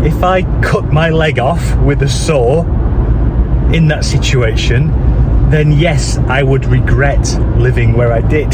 if I cut my leg off with a saw in that situation, then yes, I would regret living where I did.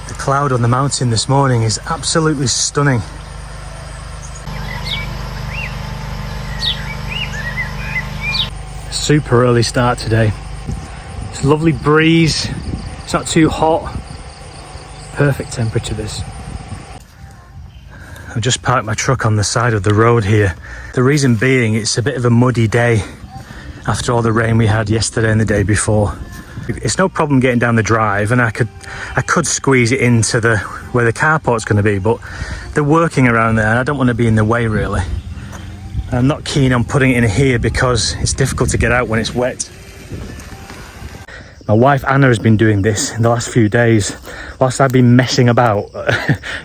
The cloud on the mountain this morning is absolutely stunning. Super early start today. It's a lovely breeze. It's not too hot. Perfect temperature this. I've just parked my truck on the side of the road here. The reason being, it's a bit of a muddy day after all the rain we had yesterday and the day before. It's no problem getting down the drive, and I could squeeze it into where the carport's going to be, but they're working around there and I don't want to be in the way really. I'm not keen on putting it in here because it's difficult to get out when it's wet. My wife Anna has been doing this in the last few days whilst I've been messing about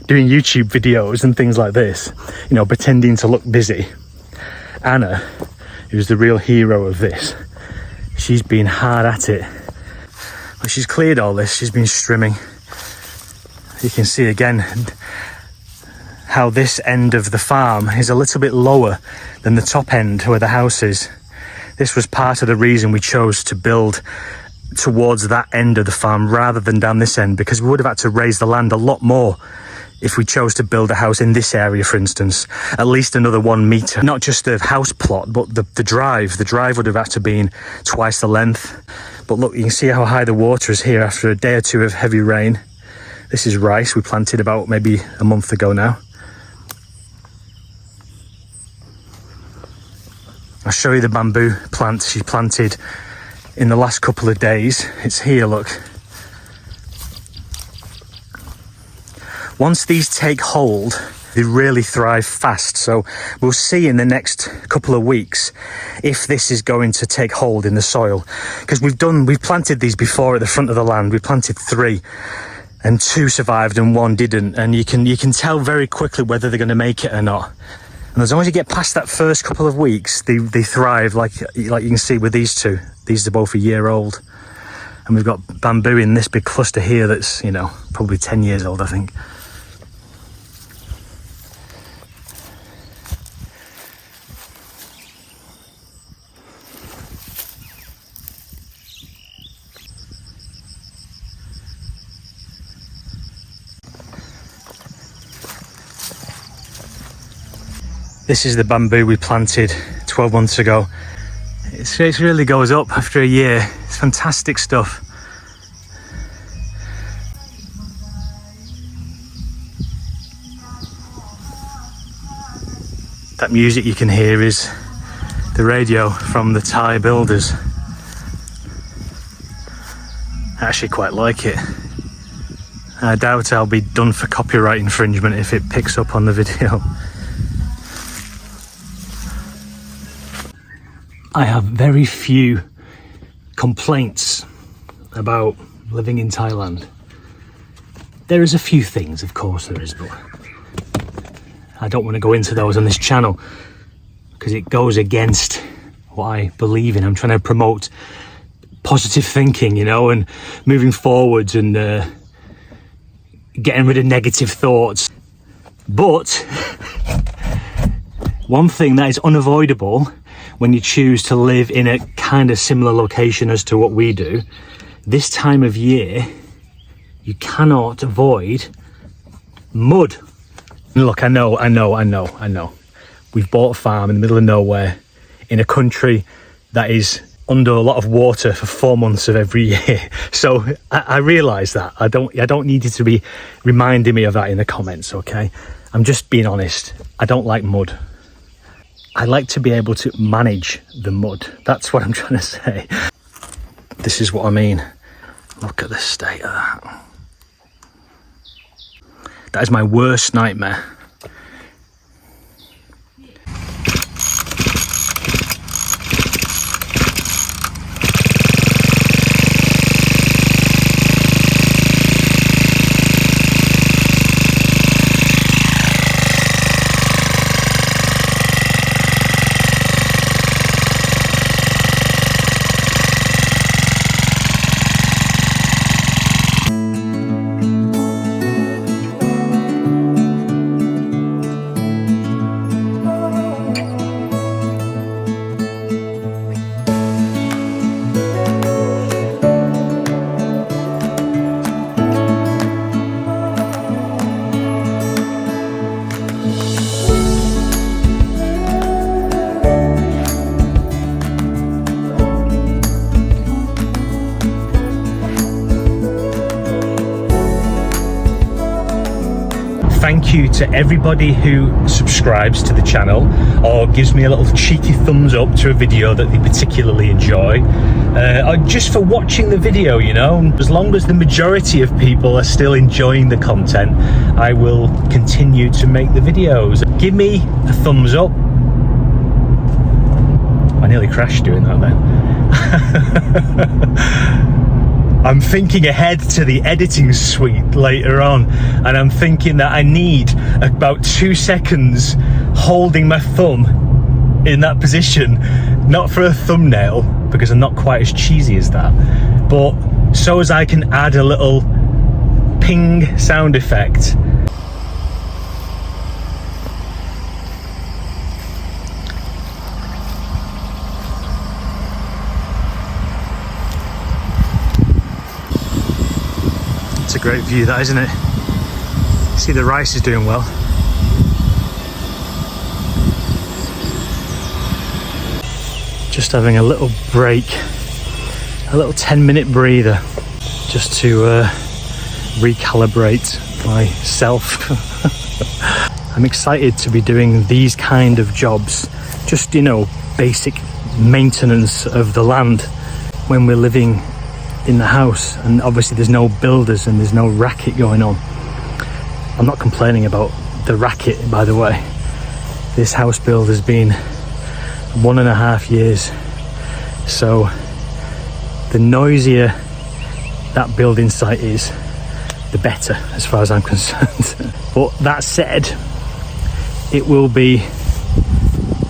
doing YouTube videos and things like this, you know, pretending to look busy. Anna, who's the real hero of this, she's been hard at it. Well, she's cleared all this, she's been strimming. You can see again how this end of the farm is a little bit lower than the top end where the house is. This was part of the reason we chose to build towards that end of the farm rather than down this end, because we would have had to raise the land a lot more if we chose to build a house in this area, for instance. At least another 1 metre. Not just the house plot, but the drive. The drive would have had to been twice the length. But look, you can see how high the water is here after a day or two of heavy rain. This is rice we planted about maybe a month ago now. I'll show you the bamboo plant she planted in the last couple of days. It's here, look. Once these take hold, they really thrive fast. So we'll see in the next couple of weeks if this is going to take hold in the soil. Because we've planted these before at the front of the land. We planted 3 and 2 survived and 1 didn't. And you can tell very quickly whether they're going to make it or not. And as long as you get past that first couple of weeks, they thrive like you can see with these 2. These are both a year old. And we've got bamboo in this big cluster here that's, you know, probably 10 years old, I think. This is the bamboo we planted 12 months ago. It really goes up after a year. It's fantastic stuff. That music you can hear is the radio from the Thai builders. I actually quite like it. I doubt I'll be done for copyright infringement if it picks up on the video. I have very few complaints about living in Thailand. There is a few things, of course there is, but I don't want to go into those on this channel because it goes against what I believe in. I'm trying to promote positive thinking, you know, and moving forwards and getting rid of negative thoughts. But one thing that is unavoidable when you choose to live in a kind of similar location as to what we do, this time of year, you cannot avoid mud. Look, I know. We've bought a farm in the middle of nowhere in a country that is under a lot of water for 4 months of every year. So I realise that. I don't need you to be reminding me of that in the comments, okay? I'm just being honest. I don't like mud. I like to be able to manage the mud. That's what I'm trying to say. This is what I mean. Look at the state of that. That is my worst nightmare. thank you to everybody who subscribes to the channel or gives me a little cheeky thumbs up to a video that they particularly enjoy, or just for watching the video, you know. As long as the majority of people are still enjoying the content, I will continue to make the videos. Give me a thumbs up. I nearly crashed doing that then. I'm thinking ahead to the editing suite later on, and I'm thinking that I need about 2 seconds holding my thumb in that position, not for a thumbnail because I'm not quite as cheesy as that, but so as I can add a little ping sound effect. It's a great view, that, isn't it? See, the rice is doing well. Just having a little break, a little 10-minute breather, just to recalibrate myself. I'm excited to be doing these kind of jobs, just, you know, basic maintenance of the land when we're living in the house, and obviously there's no builders and there's no racket going on. I'm not complaining about the racket, by the way. This house build has been 1.5 years, so the noisier that building site is, the better as far as I'm concerned. But that said, it will be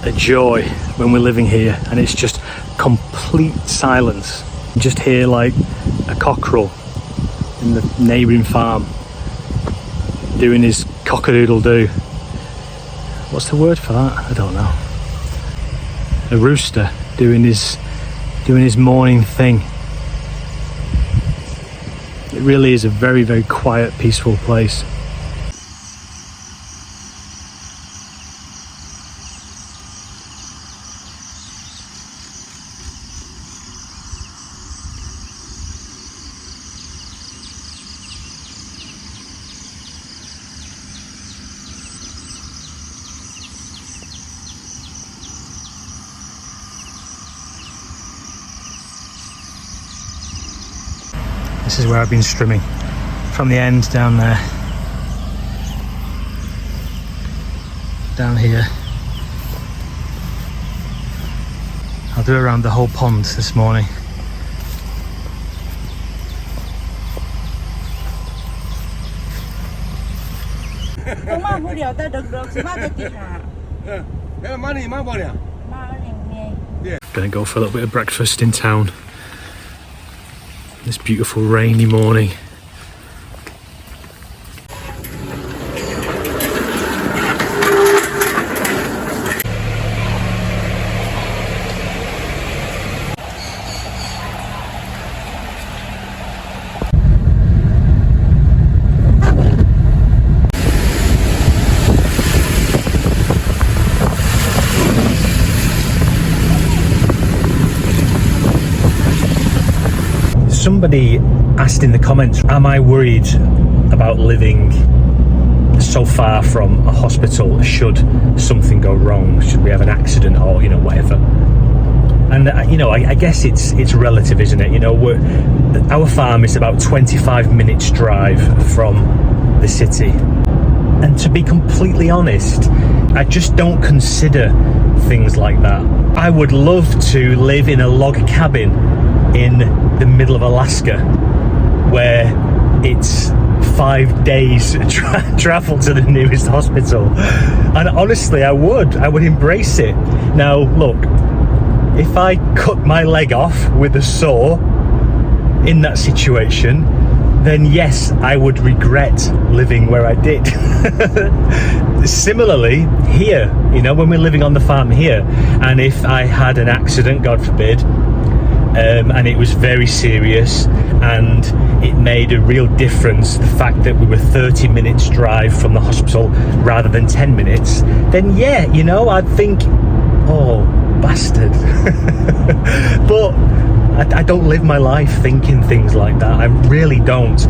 a joy when we're living here and it's just complete silence. Just hear like a cockerel in the neighbouring farm doing his cock-a-doodle-doo. What's the word for that? I don't know. A rooster doing his morning thing. It really is a very, very quiet, peaceful place. This is where I've been strimming, from the end down there, down here. I'll do it around the whole pond this morning. Gonna go for a little bit of breakfast in town. This beautiful rainy morning. Somebody asked in the comments, am I worried about living so far from a hospital should something go wrong, should we have an accident or, you know, whatever. And you know, I guess it's relative, isn't it? You know, our farm is about 25 minutes drive from the city, and to be completely honest, I just don't consider things like that. I would love to live in a log cabin in the middle of Alaska where it's 5 days travel to the nearest hospital, and honestly I would embrace it. Now look, if I cut my leg off with a saw in that situation, then yes, I would regret living where I did. Similarly here, you know, when we're living on the farm here, and if I had an accident, God forbid, and it was very serious and it made a real difference, the fact that we were 30 minutes drive from the hospital rather than 10 minutes, then yeah, you know, I'd think, oh bastard. But I don't live my life thinking things like that. I really don't.